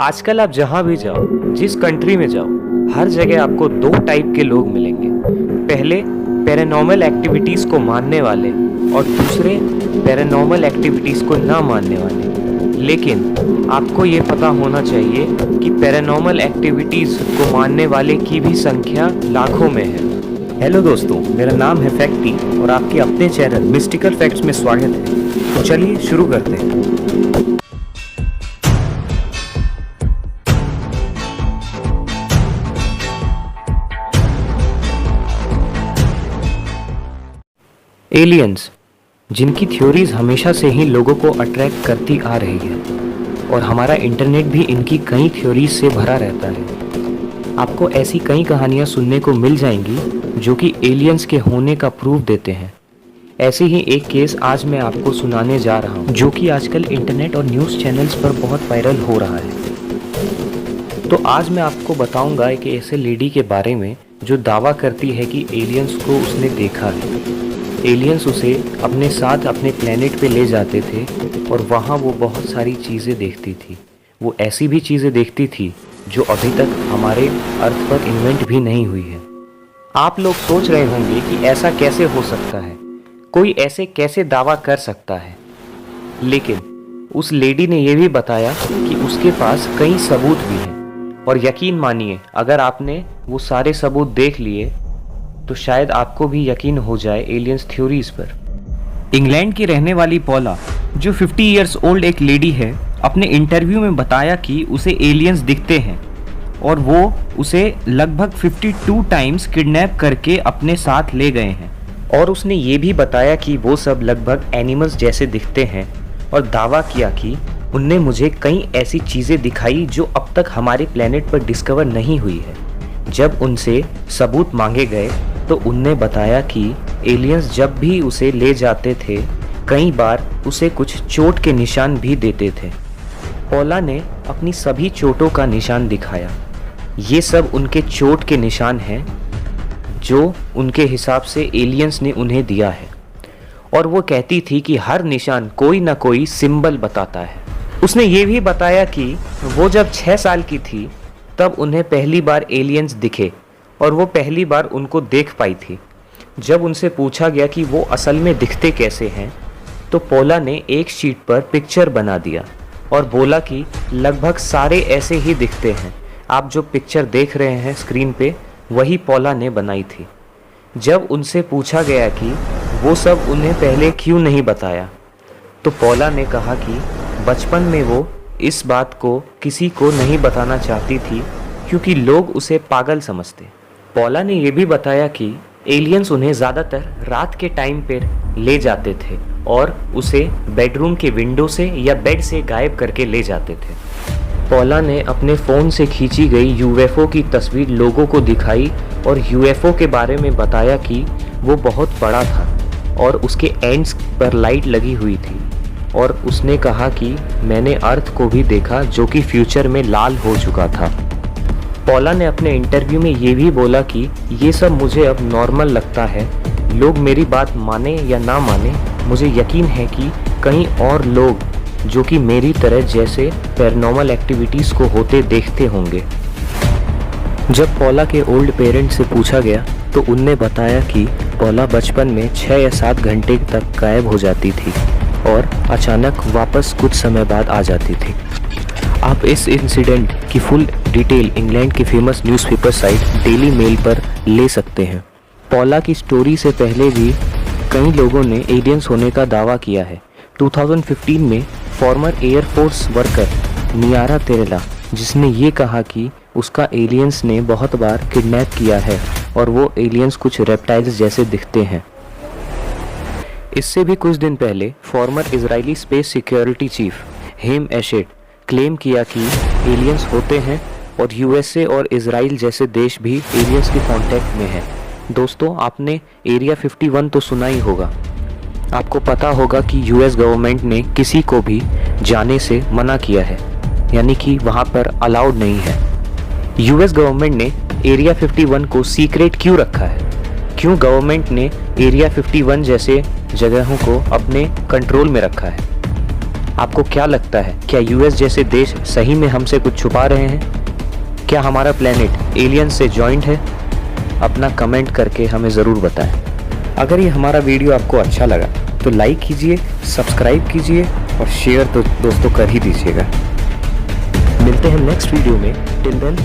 आजकल आप जहाँ भी जाओ, जिस कंट्री में जाओ, हर जगह आपको दो टाइप के लोग मिलेंगे। पहले पैरानॉर्मल एक्टिविटीज़ को मानने वाले और दूसरे पैरानॉर्मल एक्टिविटीज़ को ना मानने वाले। लेकिन आपको ये पता होना चाहिए कि पैरानॉर्मल एक्टिविटीज़ को मानने वाले की भी संख्या लाखों में है। हेलो दोस्तों, मेरा नाम है फैक्टी और आपके अपने चैनल मिस्टिकल फैक्ट्स में स्वागत है। तो चलिए शुरू करते हैं। एलियंस, जिनकी थ्योरीज हमेशा से ही लोगों को अट्रैक्ट करती आ रही है और हमारा इंटरनेट भी इनकी कई थ्योरीज से भरा रहता है। आपको ऐसी कई कहानियाँ सुनने को मिल जाएंगी जो कि एलियंस के होने का प्रूफ देते हैं। ऐसे ही एक केस आज मैं आपको सुनाने जा रहा हूँ जो कि आजकल इंटरनेट और न्यूज़ चैनल्स पर बहुत वायरल हो रहा है। तो आज मैं आपको बताऊंगा एक ऐसे लेडी के बारे में जो दावा करती है कि एलियंस को उसने देखा है। एलियंस उसे अपने साथ अपने प्लेनेट पे ले जाते थे और वहाँ वो बहुत सारी चीज़ें देखती थी। वो ऐसी भी चीज़ें देखती थी जो अभी तक हमारे अर्थ पर इन्वेंट भी नहीं हुई है। आप लोग सोच रहे होंगे कि ऐसा कैसे हो सकता है, कोई ऐसे कैसे दावा कर सकता है। लेकिन उस लेडी ने यह भी बताया कि उसके पास कई सबूत भी हैं और यकीन मानिए अगर आपने वो सारे सबूत देख लिए तो शायद आपको भी यकीन हो जाए एलियंस थ्योरीज पर। इंग्लैंड की रहने वाली पॉला, जो 50 इयर्स ओल्ड एक लेडी है, अपने इंटरव्यू में बताया कि उसे एलियंस दिखते हैं और वो उसे लगभग 52 टाइम्स किडनैप करके अपने साथ ले गए हैं। और उसने ये भी बताया कि वो सब लगभग एनिमल्स जैसे दिखते हैं और दावा किया कि उनने मुझे कई ऐसी चीज़ें दिखाई जो अब तक हमारे प्लेनेट पर डिस्कवर नहीं हुई है। जब उनसे सबूत मांगे गए तो उनने बताया कि एलियंस जब भी उसे ले जाते थे कई बार उसे कुछ चोट के निशान भी देते थे। पॉला ने अपनी सभी चोटों का निशान दिखाया। ये सब उनके चोट के निशान हैं जो उनके हिसाब से एलियंस ने उन्हें दिया है। और वो कहती थी कि हर निशान कोई ना कोई सिंबल बताता है। उसने ये भी बताया कि वो जब 6 साल की थी तब उन्हें पहली बार एलियंस दिखे और वो पहली बार उनको देख पाई थी। जब उनसे पूछा गया कि वो असल में दिखते कैसे हैं तो पॉला ने एक शीट पर पिक्चर बना दिया और बोला कि लगभग सारे ऐसे ही दिखते हैं। आप जो पिक्चर देख रहे हैं स्क्रीन पे वही पॉला ने बनाई थी। जब उनसे पूछा गया कि वो सब उन्हें पहले क्यों नहीं बताया तो पॉला ने कहा कि बचपन में वो इस बात को किसी को नहीं बताना चाहती थी क्योंकि लोग उसे पागल समझते। पॉला ने यह भी बताया कि एलियंस उन्हें ज़्यादातर रात के टाइम पर ले जाते थे और उसे बेडरूम के विंडो से या बेड से गायब करके ले जाते थे। पॉला ने अपने फ़ोन से खींची गई यूएफओ की तस्वीर लोगों को दिखाई और यूएफओ के बारे में बताया कि वो बहुत बड़ा था और उसके एंड्स पर लाइट लगी हुई थी। और उसने कहा कि मैंने अर्थ को भी देखा जो कि फ्यूचर में लाल हो चुका था। पॉला ने अपने इंटरव्यू में ये भी बोला कि ये सब मुझे अब नॉर्मल लगता है। लोग मेरी बात माने या ना माने, मुझे यकीन है कि कई और लोग जो कि मेरी तरह जैसे पैरानॉर्मल एक्टिविटीज़ को होते देखते होंगे। जब पॉला के ओल्ड पेरेंट्स से पूछा गया तो उनने बताया कि पॉला बचपन में 6 या 7 घंटे तक गायब हो जाती थी और अचानक वापस कुछ समय बाद आ जाती थी। आप इस इंसिडेंट की फुल डिटेल इंग्लैंड की famous newspaper site daily mail पर ले सकते हैं। पॉला की स्टोरी से पहले भी कई लोगों ने एलियंस होने का दावा किया है। 2015 में फॉर्मर एयरफोर्स वर्कर नियारा तेरेला, जिसने ये कहा कि उसका एलियंस ने बहुत बार किडनैप किया है और वो एलियंस कुछ रेप्टाइल्स जैसे दिखते हैं। इससे भी कुछ दिन पहले former Israeli space security chief Haim Eshed claim किया कि एलियंस होते हैं और यूएसए और इजराइल जैसे देश भी एलियंस के कांटेक्ट में हैं। दोस्तों, आपने एरिया 51 तो सुना ही होगा। आपको पता होगा कि यूएस गवर्नमेंट ने किसी को भी जाने से मना किया है, यानी कि वहाँ पर अलाउड नहीं है। यूएस गवर्नमेंट ने एरिया 51 को सीक्रेट क्यों रखा है? क्यों गवर्नमेंट ने एरिया 51 जैसे जगहों को अपने कंट्रोल में रखा है? आपको क्या लगता है, क्या यूएस जैसे देश सही में हमसे कुछ छुपा रहे हैं? क्या हमारा प्लेनेट एलियन से जॉइंट है? अपना कमेंट करके हमें ज़रूर बताएं। अगर ये हमारा वीडियो आपको अच्छा लगा तो लाइक कीजिए, सब्सक्राइब कीजिए और शेयर तो दोस्तों कर ही दीजिएगा। मिलते हैं नेक्स्ट वीडियो में। Till then